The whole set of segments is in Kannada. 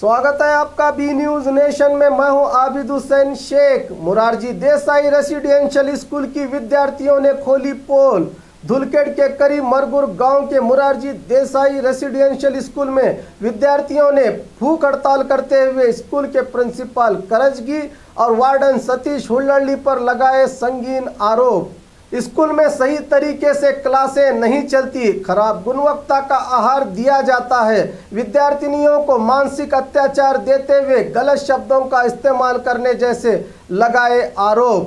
स्वागत है आपका बी न्यूज नेशन में। मैं हूं आबिद हुसैन शेख। मोरारजी देसाई रेसिडेंशियल स्कूल की विद्यार्थियों ने खोली पोल। धुलखेड़ के करीब मरगुर गांव के मोरारजी देसाई रेसिडेंशियल स्कूल में विद्यार्थियों ने भूख हड़ताल करते हुए स्कूल के प्रिंसिपल करजगी और वार्डन सतीश हुल्लड़ी पर लगाए संगीन आरोप। स्कूल में सही तरीके से क्लासें नहीं चलती, खराब गुणवत्ता का आहार दिया जाता है, विद्यार्थिनियों को मानसिक अत्याचार देते हुए गलत शब्दों का इस्तेमाल करने जैसे लगाए आरोप।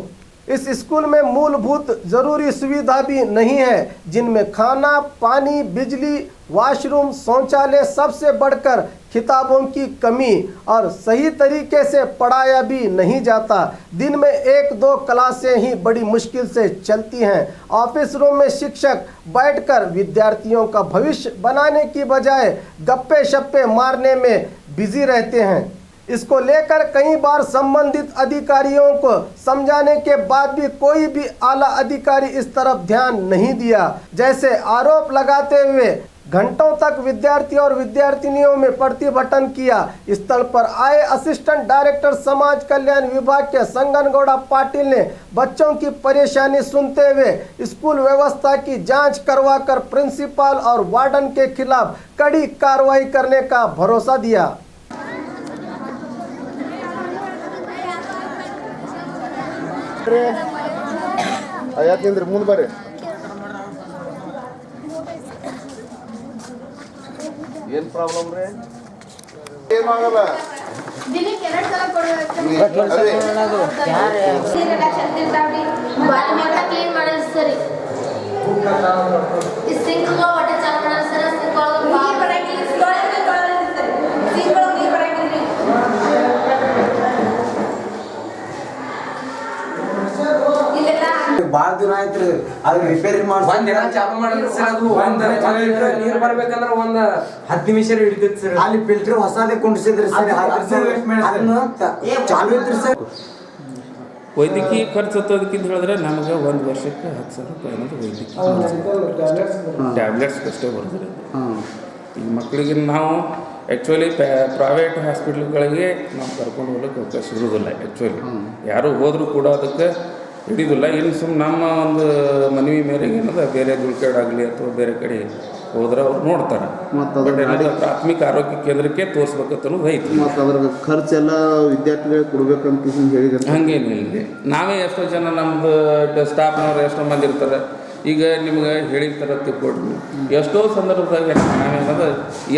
इस स्कूल में मूलभूत जरूरी सुविधा भी नहीं है, जिनमें खाना, पानी, बिजली, वॉशरूम, शौचालय, सबसे बढ़कर किताबों की कमी और सही तरीके से पढ़ाया भी नहीं जाता। दिन में 1-2 क्लासें ही बड़ी मुश्किल से चलती हैं। ऑफिस रूम में शिक्षक बैठकर विद्यार्थियों का भविष्य बनाने की बजाय गप्पे शप्पे मारने में बिजी रहते हैं। इसको लेकर कई बार संबंधित अधिकारियों को समझाने के बाद भी कोई भी आला अधिकारी इस तरफ ध्यान नहीं दिया, जैसे आरोप लगाते हुए घंटों तक विद्यार्थी और विद्यार्थिनियों में प्रतिभटन किया। स्थल पर आए असिस्टेंट डायरेक्टर समाज कल्याण विभाग के संगनगौड़ा पाटिल ने बच्चों की परेशानी सुनते हुए स्कूल व्यवस्था की जांच करवाकर प्रिंसिपल और वार्डन के खिलाफ कड़ी कार्रवाई करने का भरोसा दिया। याकेंद्र ಮುಂದೆ ಬರ್ರಿ ಏನು ಪ್ರಾಬ್ಲಮ್ ರೀ ಏನು ಆಗಲ್ಲ ದಿನಕ್ಕೆ 2 ಸಲ ಕೊಡಬೇಕು ಯಾರು ರಿಡಕ್ಷನ್ ತಿಂತಾವ್ರಿ ಬಾಲ್ ಮೇಲೆ ಕ್ಲೀನ್ ಮಾಡೋದು ಸರಿ ಈ ಸಿಂಕ್ ವಾಟರ್ ಚಾಲು ಮಾಡೋದು ಸರಿ ಸಿಂಕ್ ಒಳಗೆ ನೀರು ಬರಂಗಿಲ್ಲ ಸ್ಟೋರೇಜ್ ಕೊಡೋದು ಸರಿ ಸಿಂಕ್ ಒಳಗೆ ನೀರು ಬರಂಗಿಲ್ಲ ಭಾಳ ದಿನ ಆಯ್ತು ಅದು ರಿಪೇರಿ ಮಾಡಿ ಒಂದ್ ದಿನ ಚಾಲು ಮಾಡಿದ್ರೆ ಸರ್ ಅದು ನೀರು ಬರ್ಬೇಕಂದ್ರೆ ಒಂದು 10 ನಿಮಿಷ ಹಿಡಿತೈತಿ ಸರ್ ಅಲ್ಲಿ ಫಿಲ್ಟರ್ ಹೊಸದೇ ಕುಂಡಿಸಿದ್ರಿ ಸರ್ ಚಾಲು ಇದ್ರಿ ಸರ್ ವೈದ್ಯಕೀಯ ಖರ್ಚು ಹತ್ತೋದಕ್ಕಿಂತ ಹೇಳಿದ್ರೆ ನಮಗೆ ಒಂದು ವರ್ಷಕ್ಕೆ 10,000 ರೂಪಾಯಿ ಅನ್ನೋದು ವೈದ್ಯಕೀಯ ಟ್ಯಾಬ್ಲೆಟ್ಸ್ ಅಷ್ಟೇ ಬರ್ತದೆ। ಈ ಮಕ್ಕಳಿಗೆ ನಾವು ಆ್ಯಕ್ಚುಲಿ ಪ್ರೈವೇಟ್ ಹಾಸ್ಪಿಟ್ಲ್ಗಳಿಗೆ ನಾವು ಕರ್ಕೊಂಡು ಹೋಗ್ಲಿಕ್ಕೆ ಅವಕಾಶ ಇರೋದಿಲ್ಲ। ಆ್ಯಕ್ಚುಲಿ ಯಾರು ಹೋದರೂ ಕೂಡ ಅದಕ್ಕೆ ಹಿಡಿದಿಲ್ಲ। ಇನ್ನು ಸುಮ್ಮನೆ ನಮ್ಮ ಒಂದು ಮನವಿ ಮೇರೆಗೆ ಏನದ ಬೇರೆ ಧುಳ್ಖೇಡಾಗಲಿ ಅಥವಾ ಬೇರೆ ಕಡೆ ಹೋದ್ರೆ ಅವ್ರು ನೋಡ್ತಾರೆ, ಬಟ್ ಏನಾದರೂ ಪ್ರಾಥಮಿಕ ಆರೋಗ್ಯ ಕೇಂದ್ರಕ್ಕೆ ತೋರಿಸ್ಬೇಕಂತ ಅನ್ನೋದು ಐತಿ। ಮತ್ತು ಅದ್ರ ಖರ್ಚೆಲ್ಲ ವಿದ್ಯಾರ್ಥಿಗಳಿಗೆ ಕೊಡ್ಬೇಕಂತ ಹೇಳಿದ್ರೆ ಹಾಗೇನಿಲ್ಲ, ನಾವೇ ಎಷ್ಟೋ ಜನ ನಮ್ಮದು ಸ್ಟಾಫ್ನವ್ರು ಎಷ್ಟೋ ಮಂದಿ ಇರ್ತಾರೆ, ಈಗ ನಿಮ್ಗೆ ಹೇಳಿರ್ತಾರೆ ತಿಳ್ಕೊಡ್ರಿ, ಎಷ್ಟೋ ಸಂದರ್ಭದಾಗ ನಾವೇನದ ಈ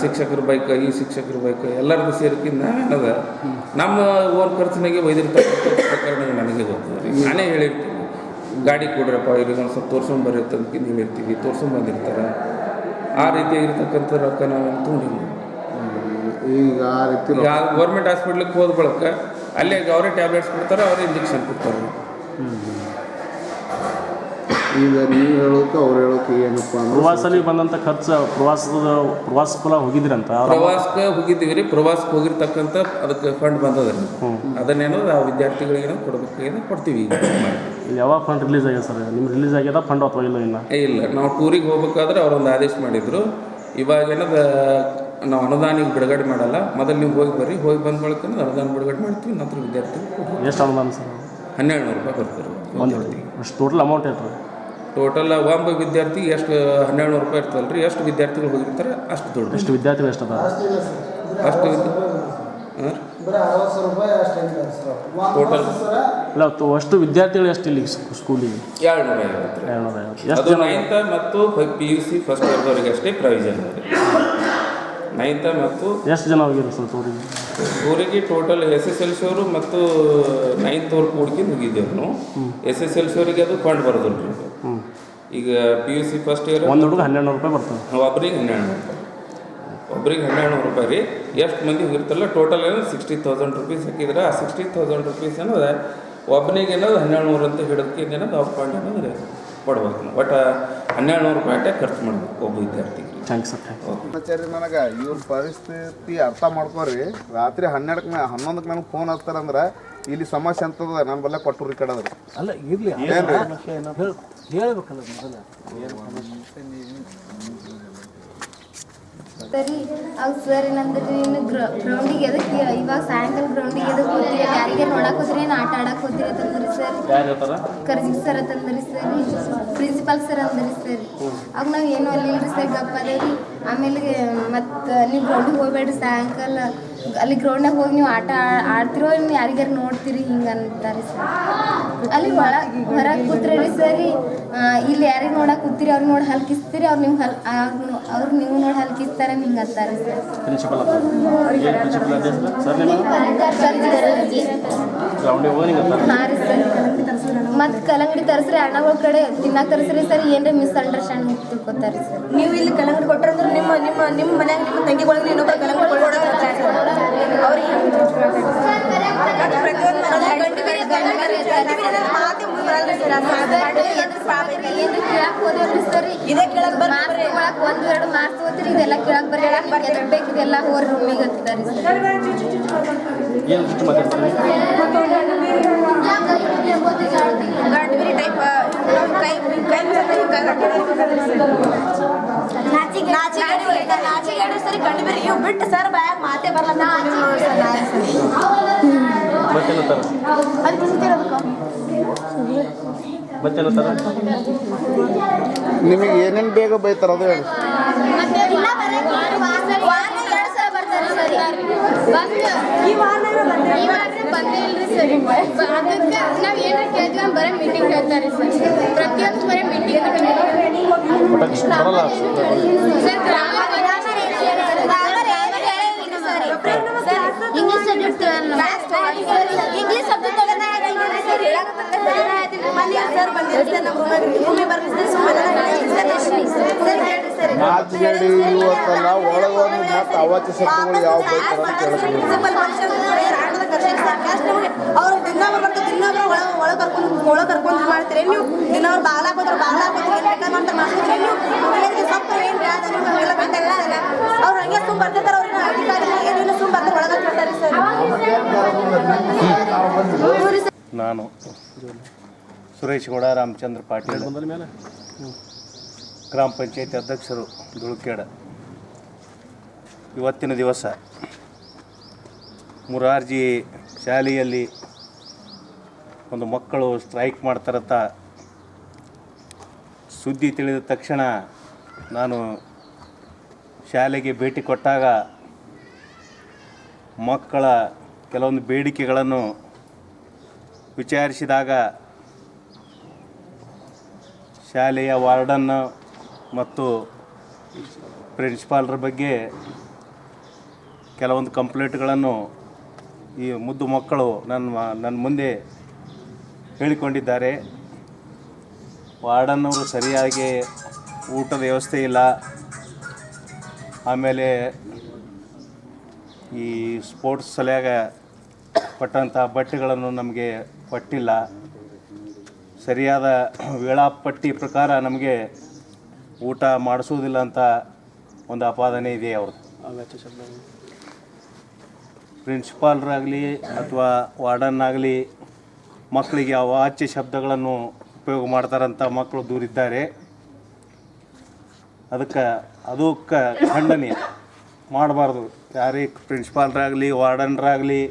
ಶಿಕ್ಷಕರ ಬೈಕ ಈ ಶಿಕ್ಷಕರ ಬೈಕ ಎಲ್ಲರದ್ದು ಸೇರ್ಕಿಂದ ನಾವೇನದ ನಮ್ಮ ಓನ್ ಖರ್ಚಿನಾಗೆ ಒಯ್ದಿರ್ತಕ್ಕಂಥ ಪ್ರಕರಣ ನನಗೆ ಗೊತ್ತದ। ನಾನೇ ಹೇಳಿರ್ತೀನಿ, ಗಾಡಿ ಕೊಡ್ರಪ್ಪ ಇವ್ರಿಗೆ ಒಂದು ಸ್ವಲ್ಪ ತೋರ್ಸ್ಕೊಂಡು ಬರ್ರಿ ಅಂತಂದ್ಕಿಂತ ಹೇಳಿರ್ತೀವಿ, ತೋರ್ಸ್ಕೊಂಡು ಬಂದಿರ್ತಾರೆ। ಆ ರೀತಿಯಾಗಿರ್ತಕ್ಕಂಥ ರೊಕ್ಕ ನಾವಂತೂ ಈಗ ಆ ರೀತಿ ಗೌರ್ಮೆಂಟ್ ಹಾಸ್ಪಿಟ್ಲಿಗೆ ಹೋದ ಬಳಕ ಅಲ್ಲೇ ಅವರೇ ಟ್ಯಾಬ್ಲೆಟ್ಸ್ ಕೊಡ್ತಾರೆ, ಅವರೇ ಇಂಜೆಕ್ಷನ್ ಕೊಡ್ತಾರೆ। ಈಗ ನೀವು ಹೇಳೋಕೆ ಅವ್ರು ಹೇಳೋಕೆ ಏನಪ್ಪ ಅಂದ್ರೆ ಪ್ರವಾಸಲ್ಲಿ ಬಂದಂಥ ಖರ್ಚು ಪ್ರವಾಸಕ್ಕೆಲ್ಲ ಹೋಗಿದ್ರಿ ಅಂತ ಪ್ರವಾಸಕ್ಕೆ ಹೋಗಿದ್ದೀವಿ ರೀ, ಪ್ರವಾಸಕ್ಕೆ ಹೋಗಿರ್ತಕ್ಕಂಥ ಅದಕ್ಕೆ ಫಂಡ್ ಬಂದದ ರೀ, ಅದನ್ನೇನೋ ಆ ವಿದ್ಯಾರ್ಥಿಗಳಿಗೇನೋ ಕೊಡಬೇಕು ಕೊಡ್ತೀವಿ। ಯಾವಾಗ ಫಂಡ್ ರಿಲೀಸ್ ಆಗ್ಯದ ಸರ್? ನಿಮ್ಮ ರಿಲೀಸ್ ಆಗ್ಯದ ಫಂಡ್ ಅಥವಾ ಇಲ್ಲ? ಇಲ್ಲ, ನಾವು ಟೂರಿಗೆ ಹೋಗ್ಬೇಕಾದ್ರೆ ಅವರೊಂದು ಆದೇಶ ಮಾಡಿದ್ರು, ಇವಾಗೇನದ ನಾವು ಅನುದಾನಿಗೆ ಬಿಡುಗಡೆ ಮಾಡಲ್ಲ, ಮೊದಲು ನೀವು ಹೋಗಿ ಬರ್ರಿ, ಹೋಗಿ ಬಂದ ಬಳಿಕ ಅನುದಾನ ಬಿಡುಗಡೆ ಮಾಡ್ತೀವಿ, ನಂತರ ವಿದ್ಯಾರ್ಥಿಗಳು ಎಷ್ಟು ಅನುದಾನ ಸರ್? 1,200 ರೂಪಾಯಿ ಬರ್ತಾರೆ ಒಂದು ಅಷ್ಟು ಟೋಟಲ್ ಅಮೌಂಟ್ ಎಷ್ಟು? ಟೋಟಲ್ ಒಬ್ಬ ವಿದ್ಯಾರ್ಥಿಗೆ ಎಷ್ಟು 1,200 ರೂಪಾಯಿ ಇರ್ತಲ್ಲ ರೀ, ಎಷ್ಟು ವಿದ್ಯಾರ್ಥಿಗಳು ಹೋಗಿರ್ತಾರೆ ಅಷ್ಟು ದುಡ್ಡು। ಎಷ್ಟು ವಿದ್ಯಾರ್ಥಿಗಳು ಎಷ್ಟು ಅದ? ಅಷ್ಟು ಟೋಟಲ್ ಇಲ್ಲ, ಅಷ್ಟು ವಿದ್ಯಾರ್ಥಿಗಳು ಎಷ್ಟು ಇಲ್ಲಿ ಸ್ಕೂಲಿಗೆ? 250 ಅದು 9th ಮತ್ತು PUC ಫಸ್ಟ್ ಇಯರ್ದವರಿಗೆ ಅಷ್ಟೇ ಪ್ರಾವಿಷನ್ ಇದೆ। 9th ಮತ್ತು ಎಷ್ಟು ಜನ ಹೋಗಿದ್ರು ಸರ್ ಊರಿಗೆ? ಟೋಟಲ್ SSLC ಅವರು ಮತ್ತು 9th ಅವ್ರು ಕೂಡ್ಕೊಂಡು ಹೋಗಿದ್ದೇವೆ ನಾವು। SSLC ಅವರಿಗೆ ಅದು ಫಂಡ್ ಬರೋದಿಲ್ಲ ರೀ। ಈಗ PUC ಫಸ್ಟ್ ಇಯರ್ ಒಂದು ಹುಡುಗ 1,200 ರೂಪಾಯಿ ಬರ್ತದೆ, ಒಬ್ಬರಿಗೆ 1,200 ರೂಪಾಯಿ, ಒಬ್ರಿಗೆ 1,200 ರೂಪಾಯಿ ರೀ। ಎಷ್ಟು ಮಂದಿ ಹೋಗಿರ್ತಲ್ಲ ಟೋಟಲ್ ಏನೋ 60,000 ರೂಪೀಸ್ ಹಾಕಿದ್ರೆ ಆ 60,000 ರೂಪೀಸ್ ಅನ್ನೋದು ಒಬ್ಬನಿಗೆ ಏನೋದು 1,200 ಅಂತ ಹಿಡಿದಕ್ಕೆ ಏನೋದು ಅವ್ರ ಫಂಡ್ ಅನ್ನೋದು ಕೊಡ್ಬೇಕು ನಾವು, ಒಟ್ಟು 1,200 ರೂಪಾಯಿ ಅಷ್ಟೇ ಖರ್ಚು ಮಾಡಬೇಕು ಒಬ್ಬ ವಿದ್ಯಾರ್ಥಿಗೆ। Thanks sir. ಆಚಾರ್ಯ ನನಗೆ ಇವ್ರ ಪರಿಸ್ಥಿತಿ ಅರ್ಥ ಮಾಡ್ಕೋರಿ, ರಾತ್ರಿ 11ಕ್ಕೆ 11ಕ್ಕೆ ನನಗೆ ಫೋನ್ ಹಚ್ತಾರಂದ್ರೆ ಇಲ್ಲಿ ಸಮಸ್ಯೆ ಅಂತದ ನನ್ನ ಬಲ್ಲ ಕೊಟ್ಟು ರಿಕಾರ್ಡ್ ಅದ್ರಿ ಅಲ್ಲ ಇರಲಿ ಹೇಳ್ಬೇಕಲ್ಲ ಮೊದಲ ರೀ ಅವಾಗ ಸರ್ ಏನಂದ್ರೆ ನೀನು ಗ್ರೌಂಡಿಗೆ ಎದಕ್ಕೆ ಇವಾಗ ಸಾಯಂಕಾಲ ಗ್ರೌಂಡಿಗೆ ಎದಕ್ಕೆ ಹೋಗ್ತೀರಿ ಯಾರಿಗೆ ನೋಡಕ್ಕೆ ಹೋದ್ರಿ ಏನು ಆಟ ಆಡಕ್ಕೆ ಹೋಗ್ತೀರಿ ಅಂತಂದ್ರಿ ಸರ್ ಕರ್ಜಿಕ್ ಸರ್ ಅಂತಂದ್ರಿ ಸರ್ ಪ್ರಿನ್ಸಿಪಾಲ್ ಸರ್ ಅಂದ್ರಿ ಸರ್ ಅವಾಗ ನಾವು ಏನು ಅಲ್ಲಿಲ್ರಿ ಸರ್ ಗಪ್ಪ ಅದೇವಿ ಆಮೇಲೆ ಮತ್ತು ನೀವು ಗ್ರೌಂಡಿಗೆ ಹೋಗ್ಬೇಡ್ರಿ ಸಾಯಂಕಾಲ ಅಲ್ಲಿ ಗ್ರೌಂಡಾಗ ಹೋಗಿ ನೀವು ಆಟ ಆಡ್ತಿರೋ ನೀವು ಯಾರಿಗಾರು ನೋಡ್ತೀರಿ ಹಿಂಗೆ ಅಂತಾರೆ ಸರ್ ಅಲ್ಲಿ ಹೊರಗೆ ಕೂತ್ರಿ ಸರಿ ಇಲ್ಲಿ ಯಾರಿಗೆ ನೋಡಕ್ಕೆ ಕೂತೀರಿ ಅವ್ರಿಗೆ ನೋಡಿ ಹಲ್ಕಿಸ್ತೀರಿ ಅವ್ರು ನೀವು ಅವ್ರು ನೀವು ನೋಡಿ ಹಲ್ಕಿಸ್ತಾರೆ ಹಿಂಗೆ ಅಂತಾರೆ ಹಾಂ ರೀ ಸರ್ ಮತ್ತು ಕಲ್ಲಂಗಡಿ ತರಿಸ್ರಿ ಅಣ್ಣಗಳ ಕಡೆ ತಿನ್ನಕ್ಕೆ ತರಿಸ್ರಿ ಸರ್ ಏನರ ಮಿಸ್ಅಂಡರ್ಸ್ಟ್ಯಾಂಡ್ ತಿಳ್ಕೊತಾರೆ ಸರ್ ನೀವು ಇಲ್ಲಿ ಕಲ್ಲಂಗಡಿ ಕೊಟ್ಟರಂದ್ರೆ ನಿಮ್ಮ ಮನ್ಯಾಗ ನಿಮ್ಮ ತಂಗಿಗಳಿಗೆ ಇನ್ನೊಬ್ಬರು ಕಲ್ಲಂಗಡಿ ಅವ್ರಿಗೆ ಇದೇ ಕೇಳಕ್ ಬರ್ರಿ ಒಂದು ಎರಡು ಮಾರ್ಕ್ಸ್ ಹೋದ್ರಿ ಇದೆಲ್ಲ ಕೇಳಕ್ ಬರ್ರಿ ಬೇಕು ಇದೆಲ್ಲ ಹೋರ್ ರೂಮಿಗೆ ಅಂತಿದ್ದಾರೆ ಗಂಟಬಿರಿ ಟೈಪ್ ನಾಚಿಗೆ ಸರಿ ಗಂಟಬಿರಿ ಇವು ಬಿಟ್ಟು ಸರ್ ಬ್ಯಾಗ್ ಮಾತೇ ಬರಲ್ಲ ನಿಮಗೆ ಏನೇನು ಬೇಗ ಬೈತಾರ ಅದು ಹೇಳಿ ಬಂದೇ ಇಲ್ರಿ ಸರಿ ಅದಕ್ಕೆ ನಾವು ಏನಾರು ಕೇಳ್ತೀವಿ ಬರೀ ಮೀಟಿಂಗ್ ಹೇಳ್ತಾರೆ ಸರ್ ಪ್ರತಿಯೊಂದು ಬರೀ meeting English subject English subject sir ಬಂದಿರಿ ಸರ್ ನಮ್ಮ ರೂಮಿಗೆ ಬರ್ರಿ ನಾಚಿಗೇಡಿ ಇವತ್ತಲ್ಲ ಒಳಗೊಂದು ಮತ್ತು ಅವಾಚ್ಯ ಶಬ್ದಗಳು ಯಾವ ಬೈತಾರ ಅಂತ ಅವ್ರು ದಿನವ್ರು ಬರ್ತಾರೆ ದಿನವ್ರು ಒಳಗೆ ಕರ್ಕೊಂಡು ಮಾಡ್ತೀರಿ ನೀವು ದಿನವ್ರು ಬಾಗ್ಲ ಹಾಕೋದ್ರೆ ಮಾಡ್ತಾರೆ ನೀವು ಸ್ವಲ್ಪ ಏನು ಅವ್ರು ಹಂಗೆ ಸುಮ್ ಬರ್ತಿರ್ತಾರೆ ಅವ್ರನ್ನ ಅಧಿಕಾರಿ ಏನಿಲ್ಲ ಸುಮ್ ಬರ್ತಾರೆ ಒಳಗೆ ಬರ್ತಾರೆ ಸರ್ ನಾನು ಸುರೇಶ್ ಗೌಡ ರಾಮಚಂದ್ರ ಪಾಟೀಲ್ ಗ್ರಾಮ ಪಂಚಾಯತಿ ಅಧ್ಯಕ್ಷರು ದುಳುಕೇಡ. ಇವತ್ತಿನ ದಿವಸ ಮುರಾರ್ಜಿ ಶಾಲೆಯಲ್ಲಿ ಒಂದು ಮಕ್ಕಳು ಸ್ಟ್ರೈಕ್ ಮಾಡ್ತಾರಂತ ಸುದ್ದಿ ತಿಳಿದ ತಕ್ಷಣ ನಾನು ಶಾಲೆಗೆ ಭೇಟಿ ಕೊಟ್ಟಾಗ ಮಕ್ಕಳ ಕೆಲವೊಂದು ಬೇಡಿಕೆಗಳನ್ನು ವಿಚಾರಿಸಿದಾಗ ಶಾಲೆಯ ವಾರ್ಡನ್ನು ಮತ್ತು ಪ್ರಿನ್ಸಿಪಾಲ್ರ ಬಗ್ಗೆ ಕೆಲವೊಂದು ಕಂಪ್ಲೇಂಟ್ಗಳನ್ನು ಈ ಮುದ್ದು ಮಕ್ಕಳು ನನ್ನ ಮುಂದೆ ಹೇಳಿಕೊಂಡಿದ್ದಾರೆ. ವಾರ್ಡನ್ನವರು ಸರಿಯಾಗಿ ಊಟದ ವ್ಯವಸ್ಥೆ ಇಲ್ಲ, ಆಮೇಲೆ ಈ ಸ್ಪೋರ್ಟ್ಸ್ ಸಲುವಾಗ ಕೊಟ್ಟಂಥ ಬಟ್ಟೆಗಳನ್ನು ನಮಗೆ ಕೊಟ್ಟಿಲ್ಲ, ಸರಿಯಾದ ವೇಳಾಪಟ್ಟಿ ಪ್ರಕಾರ ನಮಗೆ ಊಟ ಮಾಡಿಸೋದಿಲ್ಲ ಅಂತ ಒಂದು ಆಪಾದನೆ ಇದೆ ಅವ್ರದ್ದು. ಪ್ರಿನ್ಸಿಪಾಲ್ರಾಗಲಿ ಅಥವಾ ವಾರ್ಡನ್ನಾಗಲಿ ಮಕ್ಕಳಿಗೆ ಅವಾಚ್ಯ ಶಬ್ದಗಳನ್ನು ಉಪಯೋಗ ಮಾಡ್ತಾರಂಥ ಮಕ್ಕಳು ದೂರಿದ್ದಾರೆ. ಅದಕ್ಕೆ ಖಂಡನೀಯ ಮಾಡಬಾರ್ದು. ಯಾರೇ ಪ್ರಿನ್ಸಿಪಾಲ್ರಾಗಲಿ ವಾರ್ಡನ್ರಾಗಲಿ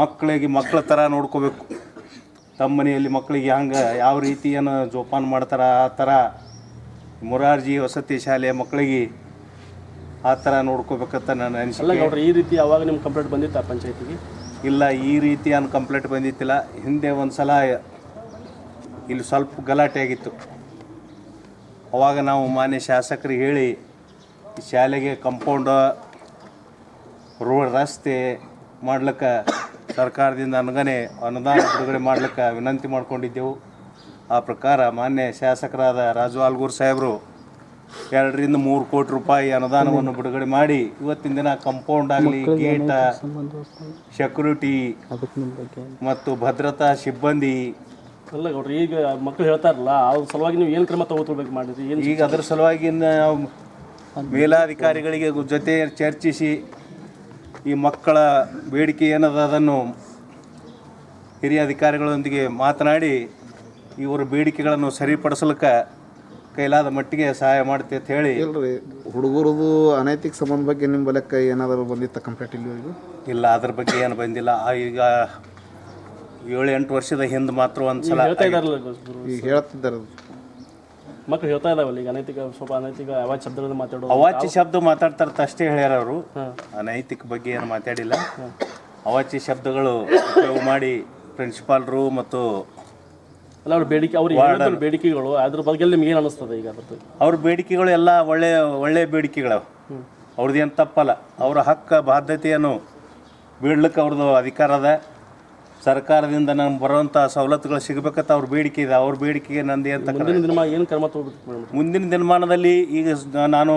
ಮಕ್ಕಳಿಗೆ ಮಕ್ಕಳ ಥರ ನೋಡ್ಕೋಬೇಕು. ತಮ್ಮ ಮನೆಯಲ್ಲಿ ಮಕ್ಕಳಿಗೆ ಯಾವ ರೀತಿಯನ್ನು ಜೋಪಾನ ಮಾಡ್ತಾರೆ ಆ ಥರ ಮುರಾರ್ಜಿ ವಸತಿ ಶಾಲೆಯ ಮಕ್ಕಳಿಗೆ ಆ ಥರ ನೋಡ್ಕೋಬೇಕಂತ ನನ್ನ ಅನಿಸಿಕೆ. ಈ ರೀತಿ ಯಾವಾಗ ನಿಮ್ಮ ಕಂಪ್ಲೇಂಟ್ ಬಂದಿತ್ತು ಪಂಚಾಯತಿಗೆ? ಇಲ್ಲ, ಈ ರೀತಿ ಅನ್ನೋ ಕಂಪ್ಲೇಂಟ್ ಬಂದಿತ್ತಿಲ್ಲ. ಹಿಂದೆ ಒಂದು ಸಲ ಇಲ್ಲಿ ಸ್ವಲ್ಪ ಗಲಾಟೆ ಆಗಿತ್ತು. ಅವಾಗ ನಾವು ಮಾನ್ಯ ಶಾಸಕರಿಗೆ ಹೇಳಿ ಈ ಶಾಲೆಗೆ ಕಾಂಪೌಂಡ ರೋಡ್ ರಸ್ತೆ ಮಾಡ್ಲಿಕ್ಕೆ ಸರ್ಕಾರದಿಂದ ಅನುದಾನ ಬಿಡುಗಡೆ ಮಾಡ್ಲಿಕ್ಕೆ ವಿನಂತಿ ಮಾಡ್ಕೊಂಡಿದ್ದೆವು. ಆ ಪ್ರಕಾರ ಮಾನ್ಯ ಶಾಸಕರಾದ ರಾಜು ಆಲ್ಗೂರ್ ಸಾಹೇಬರು 2 ರಿಂದ 3 ಕೋಟಿ ರೂಪಾಯಿ ಅನುದಾನವನ್ನು ಬಿಡುಗಡೆ ಮಾಡಿ ಇವತ್ತಿನ ದಿನ ಕಾಂಪೌಂಡ್ ಆಗಲಿ, ಗೇಟ, ಸೆಕ್ಯೂರಿಟಿ ಮತ್ತು ಭದ್ರತಾ ಸಿಬ್ಬಂದಿ ಅಲ್ಲ ಗೌಡ್ರಿ, ಈಗ ಮಕ್ಕಳು ಹೇಳ್ತಾರಲ್ಲ ಅದ್ರ ಸಲುವಾಗಿ ನೀವು ಏನು ಕ್ರಮ ತಗೋಬೇಕು ಮಾಡಿದ್ರಿ? ಈಗ ಅದರ ಸಲುವಾಗಿ ನಾವು ಮೇಲಾಧಿಕಾರಿಗಳಿಗೆ ಜೊತೆ ಚರ್ಚಿಸಿ ಈ ಮಕ್ಕಳ ಬೇಡಿಕೆ ಏನದ ಅದನ್ನು ಹಿರಿಯ ಅಧಿಕಾರಿಗಳೊಂದಿಗೆ ಮಾತನಾಡಿ ಇವರ ಬೇಡಿಕೆಗಳನ್ನು ಸರಿಪಡಿಸಲಿಕ್ಕೆ ಕೈಲಾದ ಮಟ್ಟಿಗೆ ಸಹಾಯ ಮಾಡ್ತೀವಿ ಅಂತ ಹೇಳಿ. ಇಲ್ರಿ ಹುಡುಗರದು ಅನೈತಿಕ ಸಂಬಂಧ ಬಗ್ಗೆ ನಿಮ್ಮ ಬಲಕ್ಕೆ ಏನಾದರೂ ಬಂದಿತ್ತ ಕಂಪ್ಲೇಂಟ್ ಇಲ್ಲಿವರೆಗೂ? ಇಲ್ಲ, ಅದ್ರ ಬಗ್ಗೆ ಏನು ಬಂದಿಲ್ಲ. ಈಗ 7-8 ವರ್ಷದ ಹಿಂದೆ ಮಾತ್ರ ಒಂದ್ಸಲ ಹೇಳ್ತಾ ಇದಾರಲ್ಲ ಈಗ ಹೇಳ್ತಿದ್ದಾರೆ ಮಕ್ಕಳು ಹೇಳ್ತಾ ಇದಾವಲ್ಲ ಈಗ ಅನೈತಿಕ ಸ್ವಲ್ಪ ಅನೈತಿಕ ಅವಾಜ್ ಶಬ್ದಗಳನ್ನು ಮಾತಾಡೋದು ಅವಾಚ್ಯ ಶಬ್ದ ಮಾತಾಡ್ತಾರ ಅಷ್ಟೇ ಹೇಳ್ಯಾರ ಅವರು. ಅನೈತಿಕ ಬಗ್ಗೆ ಏನು ಮಾತಾಡಿಲ್ಲ. ಅವಾಚ್ಯ ಶಬ್ದಗಳು ಉಪಯೋಗ ಮಾಡಿ ಪ್ರಿನ್ಸಿಪಾಲ್ರು ಮತ್ತು ಅಲ್ಲ ಅವ್ರ ಬೇಡಿಕೆ ಅವ್ರ ಬೇಡಿಕೆಗಳು ಅದ್ರ ಬಗ್ಗೆ ನಿಮ್ಗೆ ಏನು ಅನಿಸ್ತದೆ ಈಗ ಅದ್ರದ್ದು? ಅವ್ರ ಬೇಡಿಕೆಗಳು ಎಲ್ಲ ಒಳ್ಳೆ ಬೇಡಿಕೆಗಳು. ಅವ್ರದ್ದೇನು ತಪ್ಪಲ್ಲ. ಅವರ ಹಕ್ಕ ಬಾಧ್ಯತೆಯನ್ನು ಬೀಳ್ಲಿಕ್ಕೆ ಅವ್ರದ್ದು ಅಧಿಕಾರ ಅದ. ಸರ್ಕಾರದಿಂದ ನಮ್ಗೆ ಬರುವಂಥ ಸವಲತ್ತುಗಳು ಸಿಗಬೇಕಂತ ಅವ್ರ ಬೇಡಿಕೆ ಇದೆ. ಅವ್ರ ಬೇಡಿಕೆಗೆ ನಂದು ಅಂತ ಏನು ಕ್ರಮ ತಗೋಬೇಕು? ಮುಂದಿನ ದಿನಮಾನದಲ್ಲಿ ಈಗ ನಾನು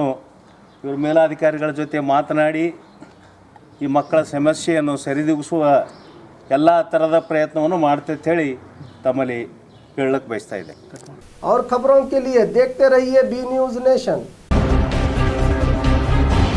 ಇವ್ರ ಮೇಲಾಧಿಕಾರಿಗಳ ಜೊತೆ ಮಾತನಾಡಿ ಈ ಮಕ್ಕಳ ಸಮಸ್ಯೆಯನ್ನು ಸರಿದೂಗಿಸುವ ಎಲ್ಲ ಥರದ ಪ್ರಯತ್ನವನ್ನು ಮಾಡ್ತೇವೆ ಅಂತ ಹೇಳಿ ತಮ್ಮಲ್ಲಿ ಹೇಳಕ್ಕೆ ಬಯಸ್ತಾ ಇದೆ. और खबरों के लिए देखते रहिए बी न्यूज़ नेशन।